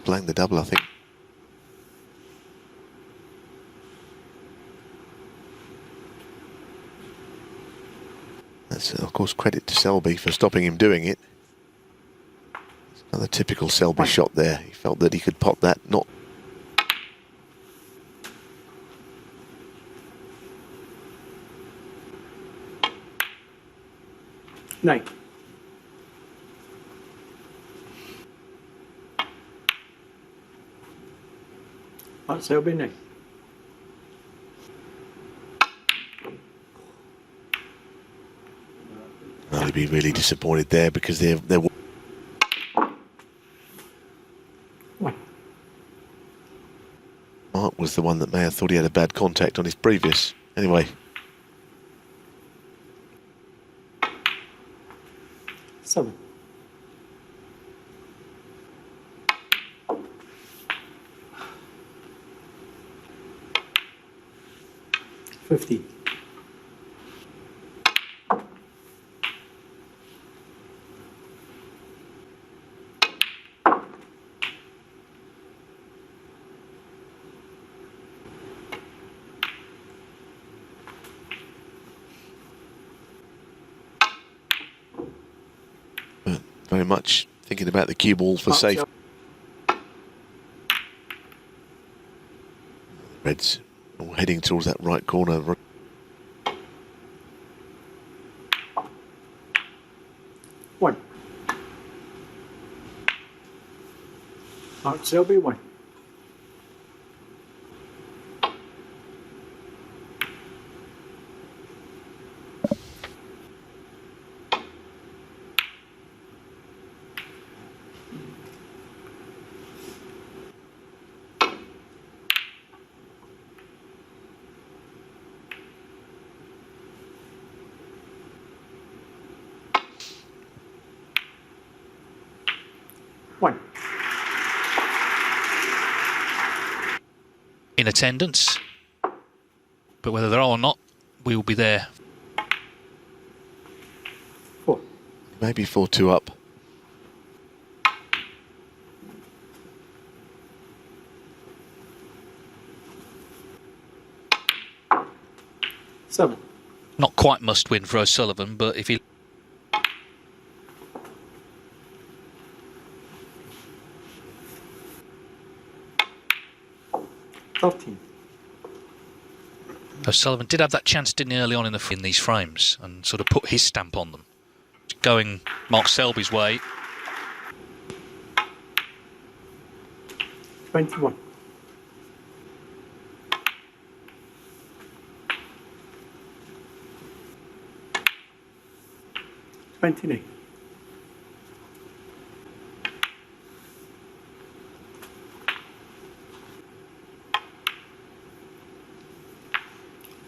playing the double, I think. That's, of course, credit to Selby for stopping him doing it. It's another typical Selby shot there. He felt that he could pot that, not... No. That's Selby now. Well, he'd be really disappointed there because they're Mark was the one that may have thought he had a bad contact on his previous. Anyway. 7. 15. Very much thinking about the cue ball for safety. Reds all heading towards that right corner. One. Mark Selby, 1. In attendance, but whether there are or not, we will be there. 4. Maybe 4-2 up. Seven. Not quite must win for O'Sullivan, but if he... 13. O'Sullivan did have that chance, didn't he, early on in these frames, and sort of put his stamp on them. Going Mark Selby's way. 21. 29.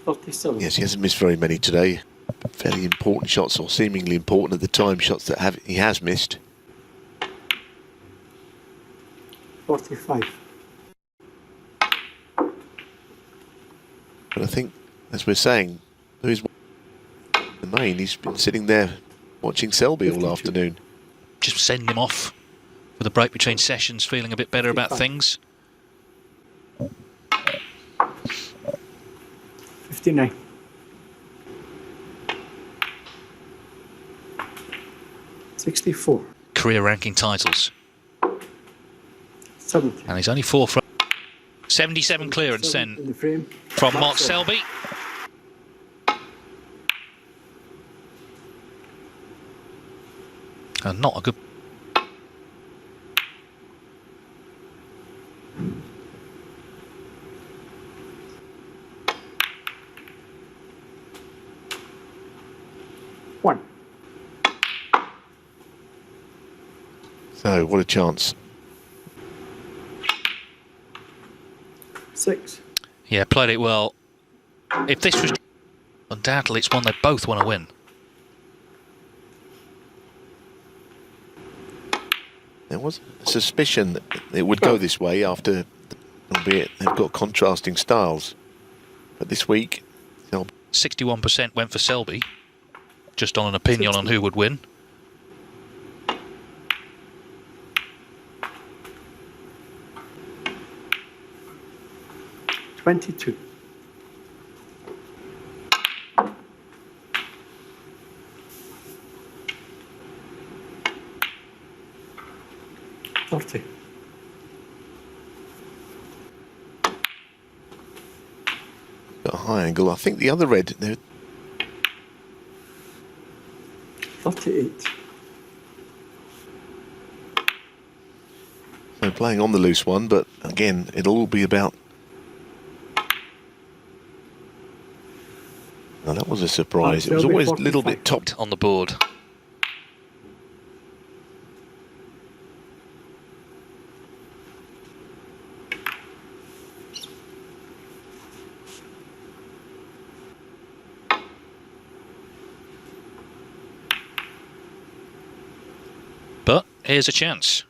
37. Yes, he hasn't missed very many today. Fairly important shots, or seemingly important at the time, shots that he has missed. 45. But I think, as we're saying, the main, he's been sitting there watching Selby 52. All afternoon. Just send him off for the break between sessions, feeling a bit better 55. About things. 59. 64. Career ranking titles. 70. And he's only 4 from 77 clearance then from Mark Selby. And not a good... One. So, what a chance. 6. Yeah, played it well. If this was... Undoubtedly, it's one they both want to win. There was a suspicion that it would go this way after, albeit they've got contrasting styles. But this week, 61% went for Selby, just on an opinion 60. On who would win. 22. $30. Got a high angle. I think the other red, they're 38. so playing on the loose one, but again, it'll all be about. Now that was a surprise. It was always a little bit topped. On the board. But here's a chance.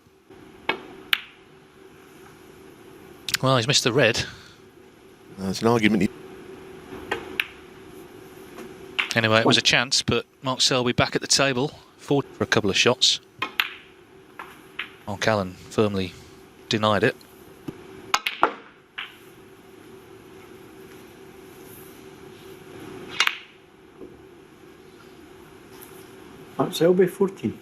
Well, he's missed the red. There's an argument. Anyway, it was a chance, but Mark Selby back at the table, forward for a couple of shots. Mark Allen firmly denied it. Mark Selby, 14.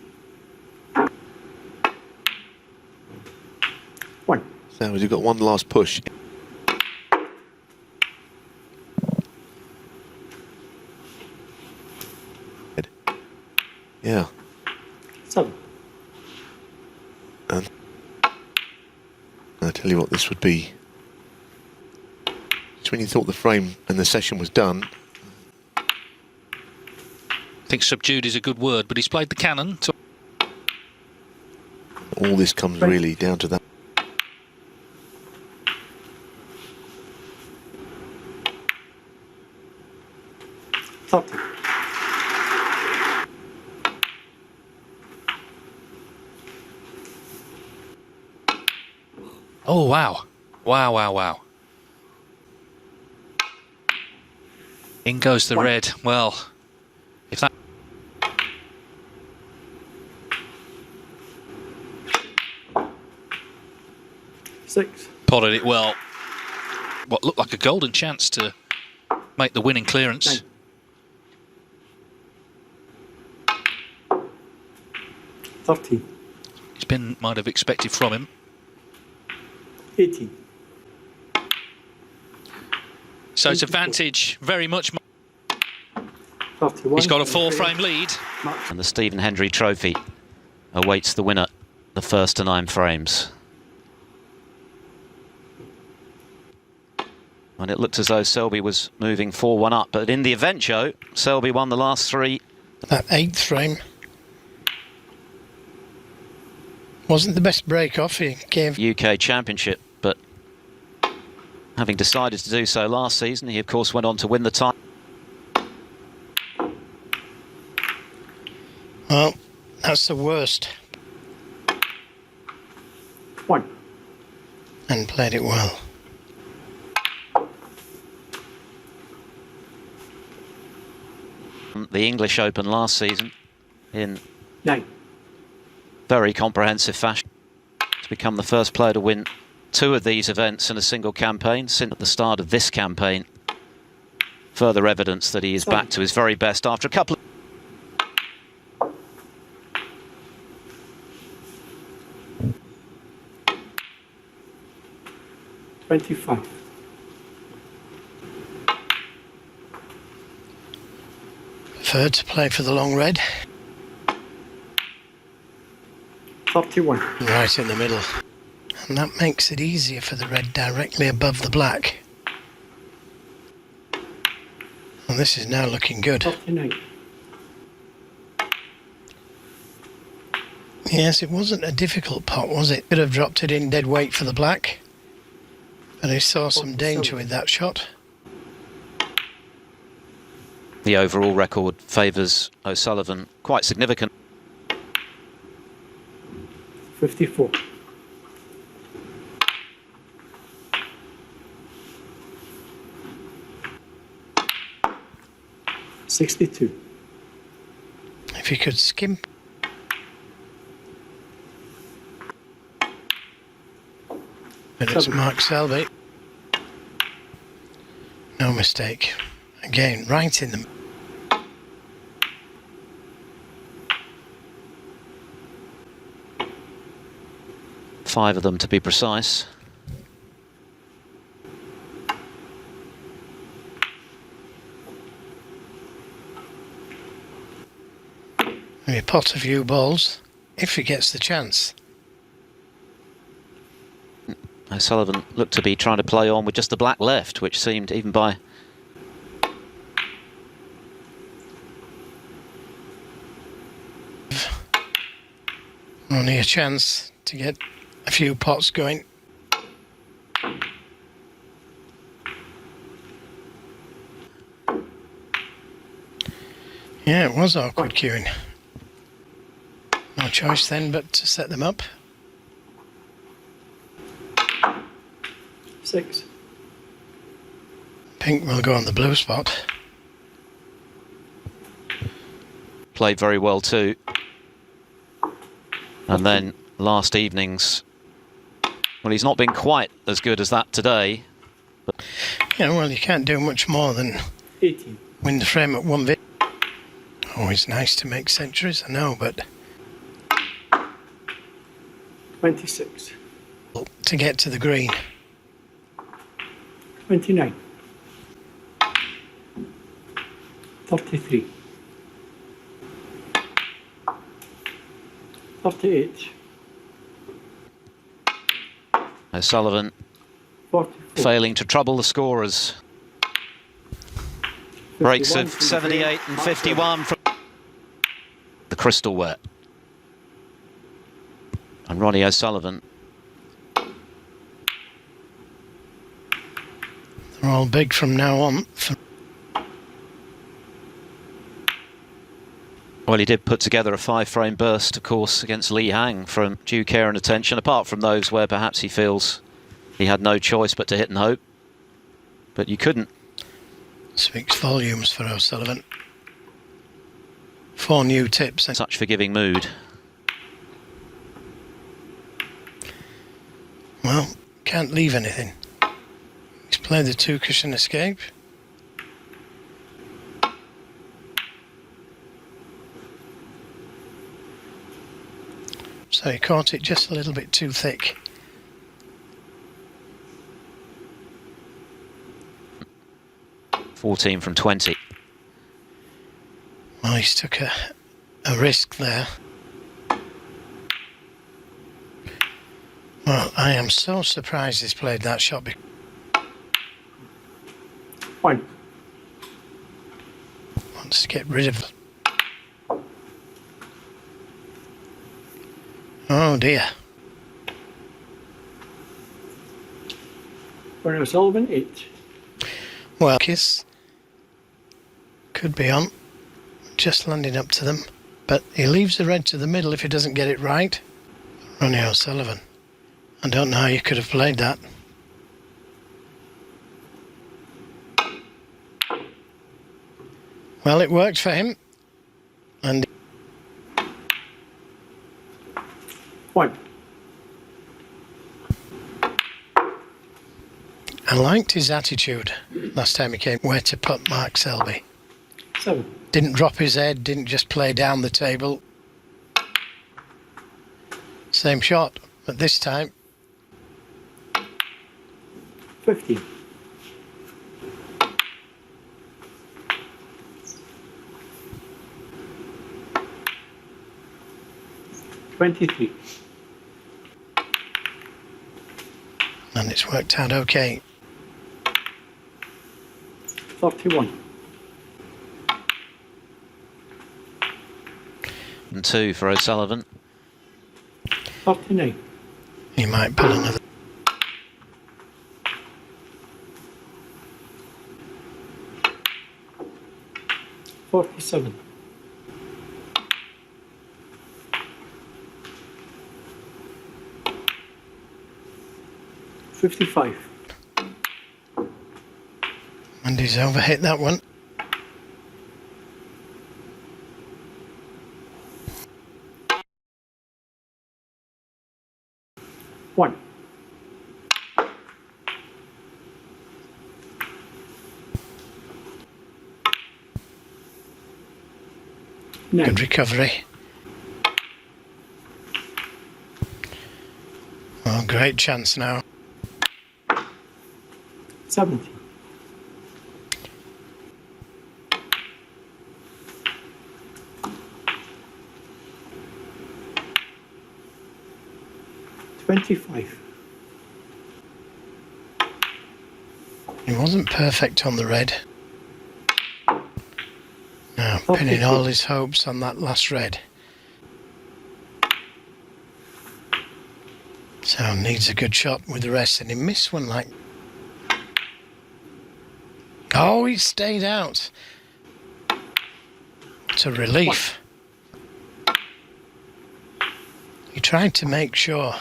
1. So you've got one last push. Yeah. 7. And I'll tell you what this would be. Just when you thought the frame and the session was done. I think subdued is a good word, but he's played the cannon. All this comes really down to that. $30. Oh, wow. Wow, wow, wow. In goes the red. Well, if that... $6. potted it well. What looked like a golden chance to make the winning clearance. 9. 13. It's been might have expected from him. 18. So it's advantage very much. 31. He's got a 4-frame lead. And the Stephen Hendry Trophy awaits the winner, the first to 9 frames. And it looked as though Selby was moving 4-1 up, but in the event, Joe, Selby won the last 3. That 8th frame wasn't the best break off. He gave UK Championship, but having decided to do so last season, he of course went on to win the title. well, that's the worst, 1. and played it well. The English Open last season in 9. very comprehensive fashion. To become the first player to win 2 of these events in a single campaign since at the start of this campaign. Further evidence that he is back to his very best after a couple of... 25. Preferred to play for the long red. 31. Right in the middle. And that makes it easier for the red directly above the black. And this is now looking good. 39. Yes, it wasn't a difficult pot, was it? Could have dropped it in dead weight for the black. But I saw some danger with that shot. The overall record favours O'Sullivan quite significant. 54. $62. If you could skimp. But it's 7. Mark Selby. No mistake. Again, right in the... 5 of them to be precise. Maybe pot a few balls if he gets the chance. O'Sullivan looked to be trying to play on with just the black left, which seemed, even by Ronnie a chance to get a few pots going. Yeah, it was awkward queuing. No choice then but to set them up. 6. Pink will go on the blue spot. played very well too. And then last evening's, well, he's not been quite as good as that today. But Yeah, well, you can't do much more than 18. win the frame at one bit. Always nice to make centuries, I know, but 26. to get to the green. 29. 33. 38. O'Sullivan 44. failing to trouble the scorers. Breaks of 51. 78 and 51 from the crystal wet. And Ronnie O'Sullivan, They're all big from now on. well, he did put together a 5-frame burst, of course, against Lee Hang from due care and attention, apart from those where perhaps he feels he had no choice but to hit and hope. But you couldn't. Speaks volumes for O'Sullivan. 4 new tips. Such forgiving mood. Well, can't leave anything. He's played the 2-cushion escape. So he caught it just a little bit too thick. .14 from 20. Well, he's took a risk there. Well, I am so surprised he's played that shot. 1. Wants to get rid of... Oh dear. For O'Sullivan, 8. Well, Kiss could be on. Just landing up to them. But he leaves the red to the middle if he doesn't get it right. Ronnie O'Sullivan. I don't know how you could have played that. Well, it worked for him. And 1. I liked his attitude last time he came. Where to put Mark Selby. 7. Didn't drop his head, didn't just play down the table. Same shot, but this time 15. 23. and it's worked out okay. 31. And 2 for O'Sullivan. 39. He might pull another. $47. 55. And he's overhit that one. 9. Good recovery. Oh, great chance now. 70. 25. He wasn't perfect on the red. Now, pinning all his hopes on that last red. So, needs a good shot with the rest, and he missed one like... Oh, he stayed out. It's a relief. He tried to make sure.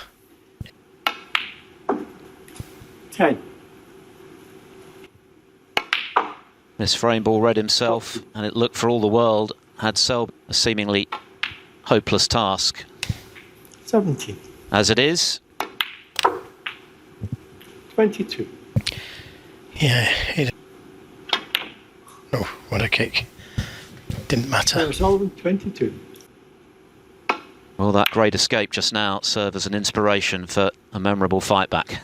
10. This frame ball read himself, and it looked for all the world had Selby a seemingly hopeless task. 70. As it is, 22. Yeah, oh, what a kick. Didn't matter. Sullivan, 22. well, that great escape just now served as an inspiration for a memorable fight back.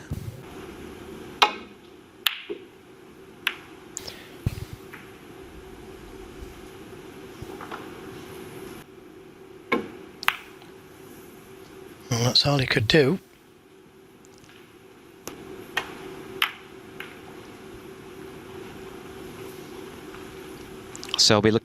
Well, that's all he could do. Selby look.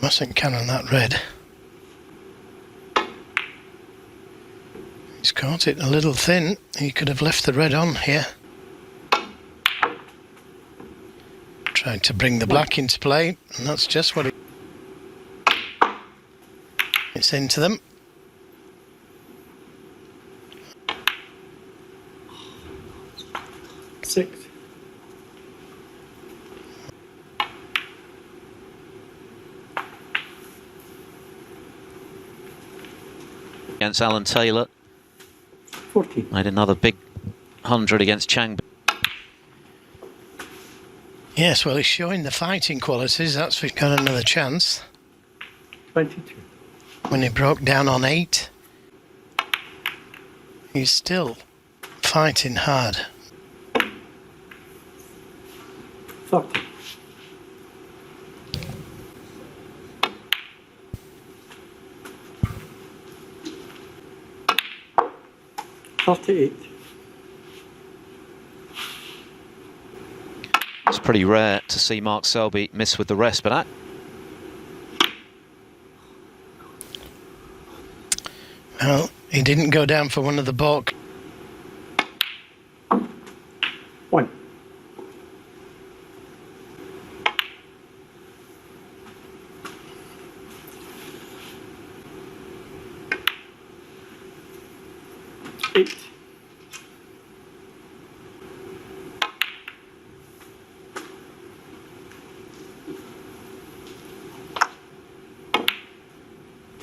Mustn't cannon that red. He's caught it a little thin. He could have left the red on here. Tried to bring the black into play, and that's just what it's into them. Six. Against Alan Taylor. 14. Made another big 100 against Chang. Yes, well, he's showing the fighting qualities. That's why he's got another chance. 22. When he broke down on 8, he's still fighting hard. 30. 38. It's pretty rare to see Mark Selby miss with the rest, but Well, he didn't go down for one of the balk. 1. 8.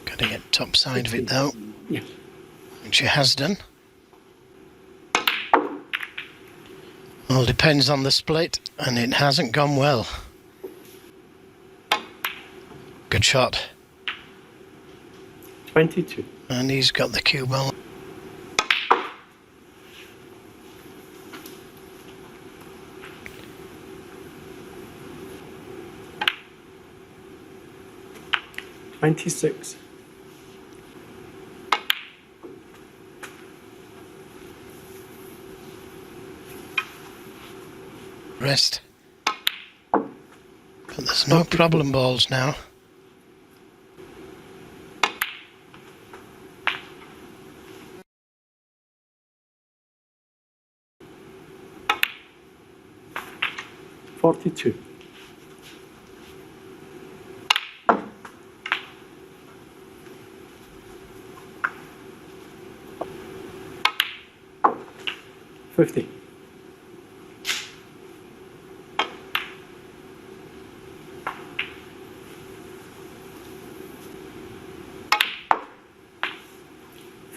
'Got to get top side of it though, Yeah. which he has done. All depends on the split, and it hasn't gone well. Good shot. 22. And he's got the cue ball. $26. Rest. But there's no problem balls now. $42. $50.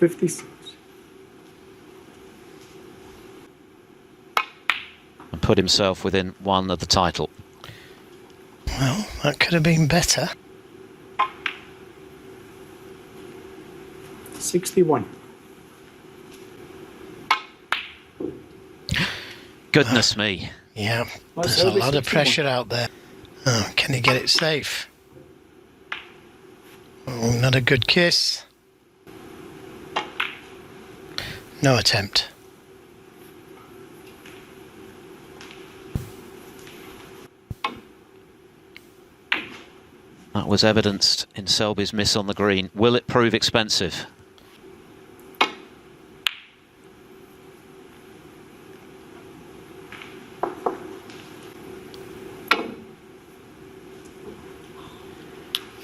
56. And put himself within one of the title. Well, that could have been better. 61. Goodness me. Yeah, That's there's a Selby lot of 61. pressure out there. Oh, can he get it safe? Oh, not a good kiss. No attempt. That was evidenced in Selby's miss on the green. Will it prove expensive?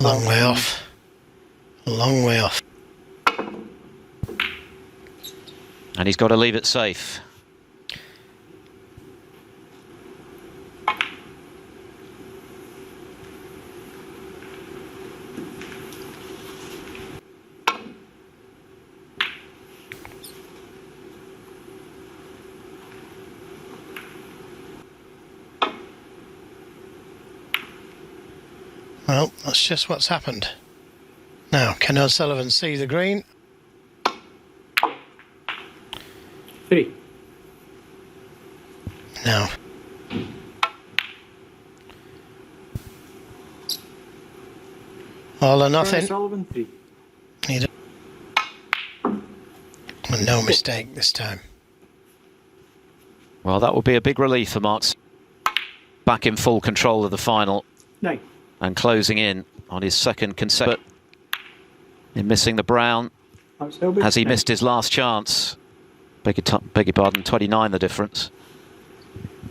Long way off. A long way off. And he's got to leave it safe. Well, that's just what's happened. Now, can O'Sullivan see the green? 3. No. All or nothing. Sullivan 3. Need a... No mistake this time. Well, that will be a big relief for Marks. Back in full control of the final 9. and closing in on his second consecutive. In missing the brown, That's Selby. has he 9. missed his last chance? Beg your pardon, 29 the difference.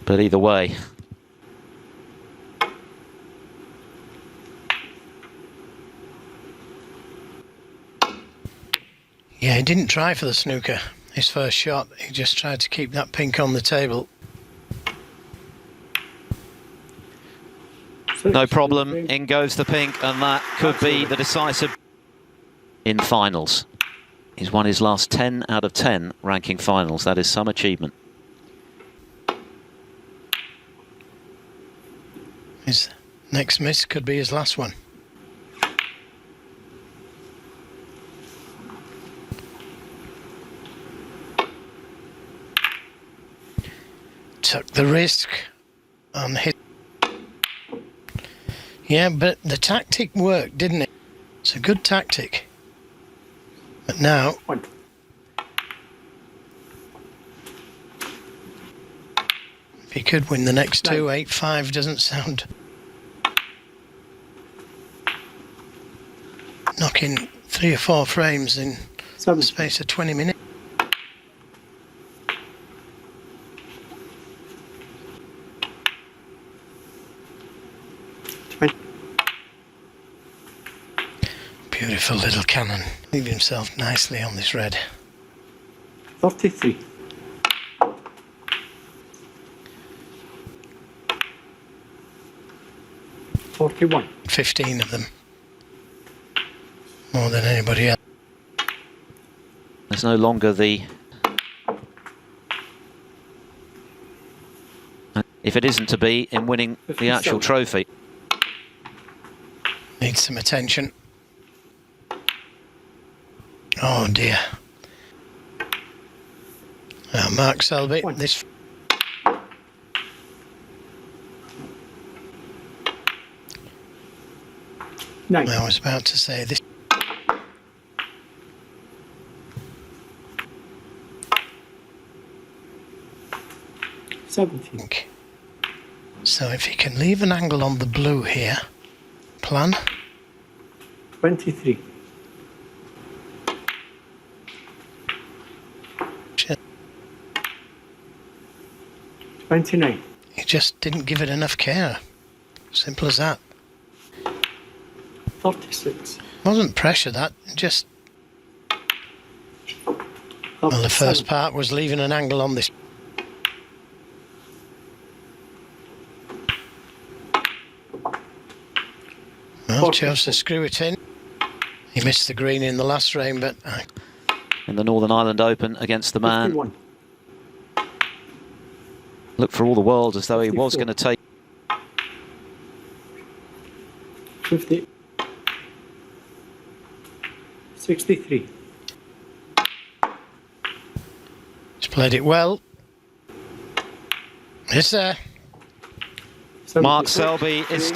But either way. Yeah, he didn't try for the snooker. His first shot, he just tried to keep that pink on the table. 6. No problem, in goes the pink, and that could be the decisive in finals. He's won his last 10 out of 10 ranking finals. That is some achievement. His next miss could be his last one. Took the risk on hit. Yeah, but the tactic worked, didn't it? It's a good tactic. But now, 1. if he could win the next two, 8-5 doesn't sound... Knocking 3 or 4 frames in 7. the space of 20 minutes. Beautiful little cannon. Leave himself nicely on this red. 33. $41. 15 of them. More than anybody else. There's no longer the... If it isn't to be in winning the actual 57. trophy. Needs some attention. Oh dear. Mark Selby, 1. this... Nine. I was about to say this. $17. So if he can leave an angle on the blue here, plan. 23. Shit. 29. He just didn't give it enough care. Simple as that. 36. Wasn't pressure that, just... Well, the first part was leaving an angle on this. Well, chose to screw it in. He missed the green in the last frame, but in the Northern Ireland Open against the man. 51. Looked for all the world as though he was 54. going to take. 50. 63. He's played it well. Yes, sir. Mark 76. Selby is still.